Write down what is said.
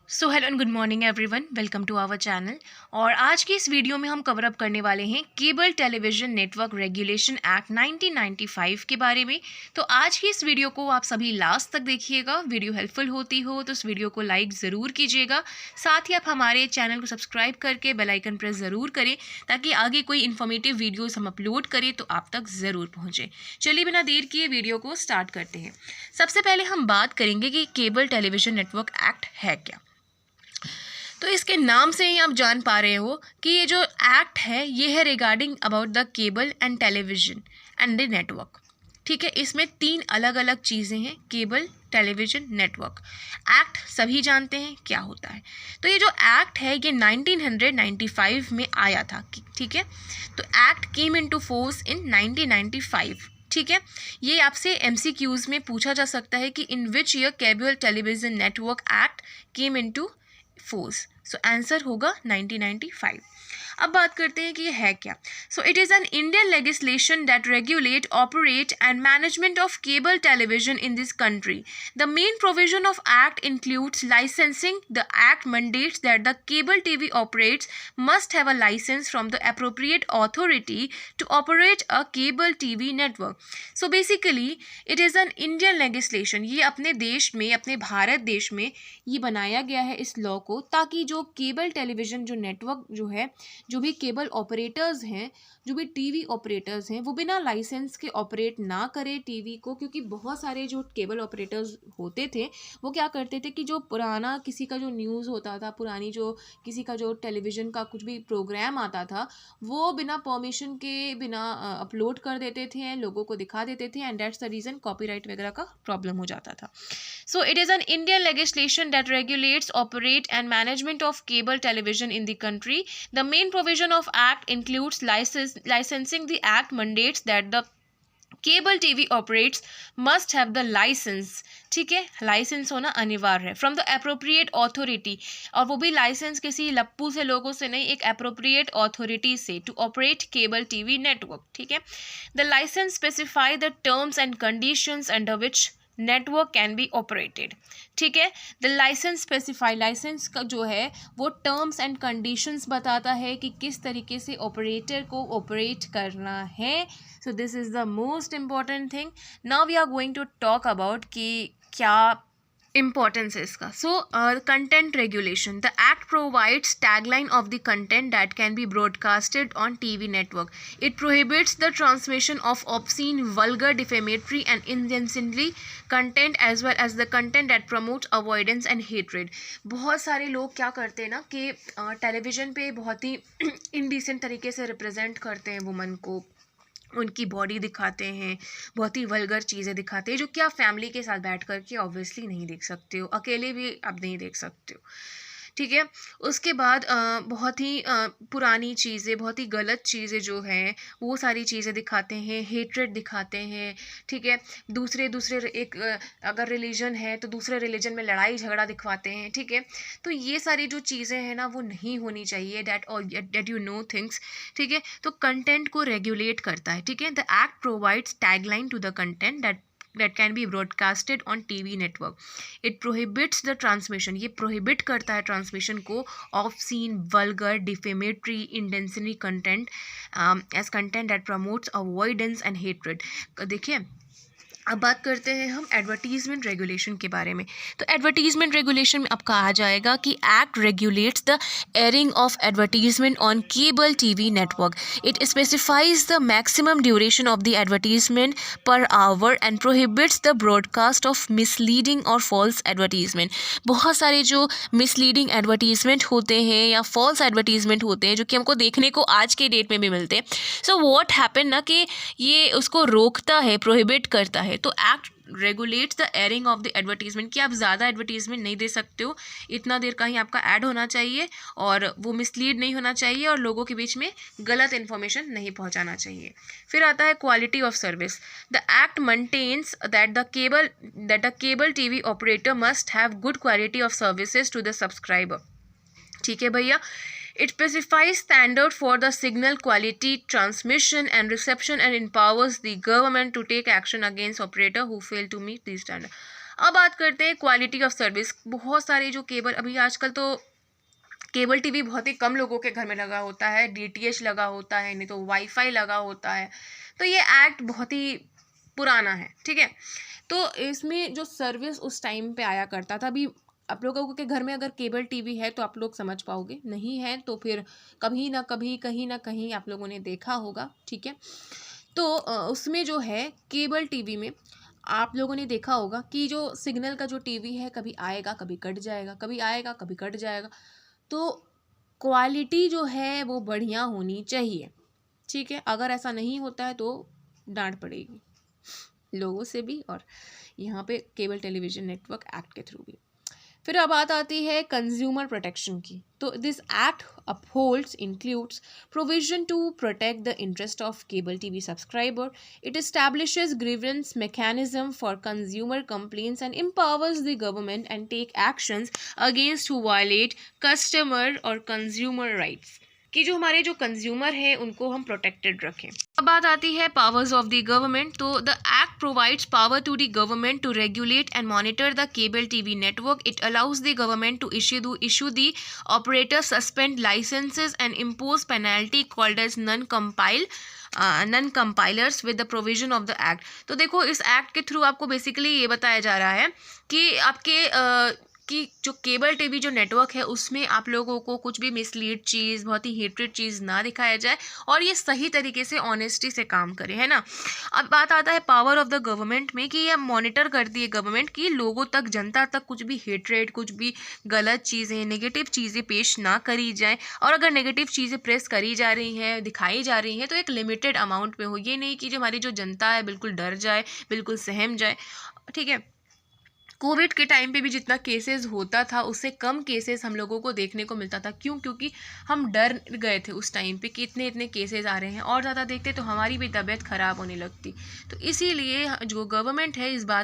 So hello and good morning everyone, welcome to our channel. और आज की इस वीडियो में हम कवर अप करने वाले हैं cable television network regulation act 1995 के बारे में। तो आज की इस वीडियो को आप सभी लास्ट तक देखिएगा। वीडियो हेल्पफुल होती हो तो इस वीडियो को लाइक ज़रूर कीजिएगा। साथ ही आप हमारे चैनल को सब्सक्राइब करके बेल आइकन प्रेस ज़रूर करें ताकि आगे कोई इन्फॉर्मेटिव वीडियोज़ हम अपलोड करें तो आप तक ज़रूर पहुँचे। चलिए बिना देर किए वीडियो को स्टार्ट करते हैं। सबसे पहले हम बात करेंगे कि केबल टेलीविज़न नेटवर्क एक्ट है क्या। तो इसके नाम से ही आप जान पा रहे हो कि ये जो एक्ट है ये है regarding about the cable and television and the network. ठीक है, इसमें 3 अलग अलग चीज़ें हैं। Cable, television, network. एक्ट सभी जानते हैं क्या होता है। तो ये जो एक्ट है ये 1995 में आया था। ठीक है, तो act came into force in 1995। ठीक है, ये आपसे MCQs में पूछा जा सकता है कि in which year cable television network act came into force. So answer होगा 1995। अब बात करते हैं कि ये है क्या। So it is an Indian legislation that regulate, operate and management of cable television in this country. The main provision of act includes licensing. The act mandates that the cable TV operates must have a license from the appropriate authority to operate a cable TV network. So basically it is an Indian legislation. ये अपने देश में, अपने भारत देश में ये बनाया गया है इस लॉ को, ताकि जो केबल टेलीविज़न जो नेटवर्क जो है, जो भी केबल ऑपरेटर्स हैं, जो भी टीवी ऑपरेटर्स हैं, वो बिना लाइसेंस के ऑपरेट ना करें टीवी को। क्योंकि बहुत सारे जो केबल ऑपरेटर्स होते थे वो क्या करते थे कि जो पुराना किसी का जो न्यूज़ होता था, पुरानी जो किसी का जो टेलीविज़न का कुछ भी प्रोग्राम आता था, वो बिना परमिशन के, बिना अपलोड कर देते थे, लोगों को दिखा देते थे, and that's the reason copyright वगैरह का प्रॉब्लम हो जाता था। So it is an Indian legislation that regulates, operate and management of cable television in the country. The main provision of act includes licensing. The act mandates that the cable TV operates must have the license. ठीक है, licence होना अनिवार्य है from the appropriate authority, और वो भी licence किसी लप्पू से लोगों से नहीं, एक अप्रोप्रिएट ऑथोरिटी से, to operate cable TV network. ठीक है, the license specify the terms and conditions under which network can be operated. ठीक है, द लाइसेंस स्पेसिफाई, लाइसेंस का जो है वो टर्म्स एंड कंडीशंस बताता है कि किस तरीके से ऑपरेटर को ऑपरेट करना है। So this is the most important thing. Now we are going to talk about कि क्या importance है इसका। So content regulation. The act provides tagline of the content that can be broadcasted on TV network. It prohibits the transmission of obscene, vulgar, defamatory and incendiary content as well as the content that promotes avoidance and hatred. बहुत सारे लोग क्या करते हैं ना कि television पे बहुत ही इनडिसेंट तरीके से रिप्रेजेंट करते हैं वुमन को, उनकी बॉडी दिखाते हैं, बहुत ही वल्गर चीज़ें दिखाते हैं, जो कि आप फैमिली के साथ बैठ कर के ऑब्वियसली नहीं देख सकते हो, अकेले भी आप नहीं देख सकते हो। ठीक है, उसके बाद बहुत ही पुरानी चीज़ें, बहुत ही गलत चीज़ें जो हैं वो सारी चीज़ें दिखाते हैं, हेट्रेड दिखाते हैं। ठीक है, दूसरे एक अगर रिलीजन है तो दूसरे रिलीजन में लड़ाई झगड़ा दिखवाते हैं। ठीक है, तो ये सारी जो चीज़ें हैं ना वो नहीं होनी चाहिए। That you know things. ठीक है, तो कंटेंट को रेगुलेट करता है। ठीक है, the act provides tagline to the content that can be broadcasted on TV network. It prohibits the transmission. ये prohibit करता है transmission को obscene, vulgar, defamatory, incendiary content as content that promotes avoidance and hatred. देखिए, अब बात करते हैं हम एडवर्टीज़मेंट रेगुलेशन के बारे में। तो एडवर्टीज़मेंट रेगुलेशन में अब कहा जाएगा कि act regulates the airing of advertisement on cable TV network. It specifies the maximum duration of the advertisement per hour and prohibits the broadcast of misleading और फॉल्स एडवर्टीज़मेंट। बहुत सारे जो मिसलीडिंग एडवर्टीज़मेंट होते हैं या फॉल्स एडवर्टीज़मेंट होते हैं जो कि हमको देखने को आज के डेट में भी मिलते हैं। सो व्हाट हैपन ना कि ये उसको रोकता है, प्रोहिबिट करता है। तो act regulates the airing of the advertisement कि आप ज़्यादा एडवर्टीज़मेंट नहीं दे सकते हो, इतना देर का ही आपका ऐड होना चाहिए और वो मिसलीड नहीं होना चाहिए और लोगों के बीच में गलत इन्फॉर्मेशन नहीं पहुंचाना चाहिए। फिर आता है quality of service. The act maintains that the cable TV operator must have good quality of services to the subscriber. ठीक है भैया, it specifies standard for the signal quality, transmission and reception and empowers the government to take action against operator who fail to meet these standards. अब बात करते हैं quality of service. बहुत सारे जो केबल, अभी आजकल तो केबल टीवी बहुत ही कम लोगों के घर में लगा होता है, डीटीएच लगा होता है, नहीं तो वाईफाई लगा होता है। तो ये एक्ट बहुत ही पुराना है, ठीक है। तो इसमें जो सर्विस उस टाइम पे आया करता था, अभी आप लोगों के घर में अगर केबल टीवी है तो आप लोग समझ पाओगे, नहीं है तो फिर कभी ना कभी कहीं ना कहीं आप लोगों ने देखा होगा, ठीक है। तो उसमें जो है केबल टीवी में आप लोगों ने देखा होगा कि जो सिग्नल का जो टीवी है, कभी आएगा कभी कट जाएगा, कभी आएगा कभी कट जाएगा। तो क्वालिटी जो है वो बढ़िया होनी चाहिए, ठीक है। अगर ऐसा नहीं होता है तो डांट पड़ेगी लोगों से भी और यहाँ पे केबल टेलीविजन नेटवर्क एक्ट के थ्रू भी। फिर अब बात आती है कंज्यूमर प्रोटेक्शन की। तो this act upholds includes provision to protect the interest of cable TV subscriber. It establishes grievance mechanism for consumer complaints and empowers the government and take actions against who violate customer और consumer rights, कि जो हमारे जो consumer है उनको हम protected रखें। अब बात आती है पावर्स ऑफ द गवर्नमेंट। तो the act provides power to the government to regulate and monitor the cable TV network. It allows the government to issue the operator suspend licenses and impose penalty called as non compilers with the provision of the act. तो देखो, इस act के through आपको basically ये बताया जा रहा है कि आपके कि जो केबल टीवी जो नेटवर्क है उसमें आप लोगों को कुछ भी मिसलीड चीज़, बहुत ही हेटेड चीज़ ना दिखाया जाए और ये सही तरीके से ऑनेस्टी से काम करे, है ना। अब बात आता है पावर ऑफ द गवर्नमेंट में कि ये मॉनिटर करती है गवर्नमेंट कि लोगों तक, जनता तक कुछ भी हेट्रेड, कुछ भी गलत चीज़ें, नेगेटिव चीज़ें पेश ना करी जाए। और अगर नेगेटिव चीज़ें प्रेस करी जा रही हैं, दिखाई जा रही हैं, तो एक लिमिटेड अमाउंट में हो, ये नहीं कि जो हमारी जो जनता है बिल्कुल डर जाए, बिल्कुल सहम जाए, ठीक है। कोविड के टाइम पे भी जितना केसेस होता था उससे कम केसेस हम लोगों को देखने को मिलता था। क्यों? क्योंकि हम डर गए थे उस टाइम पे कि इतने इतने केसेस आ रहे हैं, और ज़्यादा देखते तो हमारी भी तबीयत ख़राब होने लगती। तो इसीलिए जो गवर्नमेंट है इस बात